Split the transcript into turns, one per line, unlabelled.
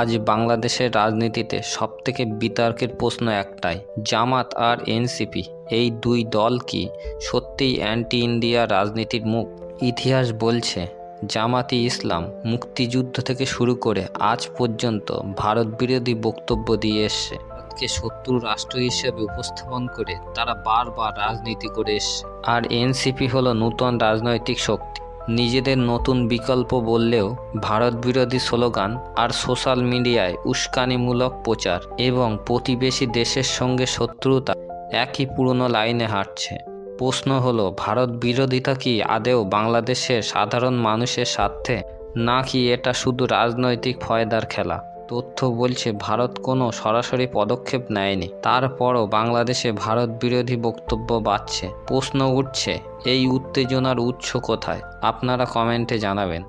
আজ বাংলাদেশের রাজনীতিতে সবথেকে বিতর্কের প্রশ্ন একটাই, জামাত আর এনসিপি এই দুই দল কি সত্যিই অ্যান্টি ইন্ডিয়া রাজনীতির মুখ? ইতিহাস বলছে জামাতি ইসলাম মুক্তিযুদ্ধ থেকে শুরু করে আজ পর্যন্ত ভারত বিরোধী বক্তব্য দিয়ে এসছে। ভারতকে শত্রু রাষ্ট্র হিসেবে উপস্থাপন করে তারা বারবার রাজনীতি করে এসছে। আর এনসিপি হলো নূতন রাজনৈতিক শক্তি। নিজেদের নতুন বিকল্প বললেও ভারত বিরোধী স্লোগান আর সোশ্যাল মিডিয়ায় উস্কানিমূলক প্রচার এবং প্রতিবেশী দেশের সঙ্গে শত্রুতা একই পুরনো লাইনে হাঁটছে। প্রশ্ন হলো, ভারত বিরোধিতা কি আদৌ বাংলাদেশের সাধারণ মানুষের স্বার্থে, নাকি এটা শুধু রাজনৈতিক ফয়দার খেলা? তথ্য বলছে ভারত কোনো সরাসরি পদক্ষেপ নেয়নি, তারপরও বাংলাদেশে ভারত বিরোধী বক্তব্য বাড়ছে। প্রশ্ন উঠছে, এই উত্তেজনার উৎস কোথায়? আপনারা কমেন্টে জানাবেন।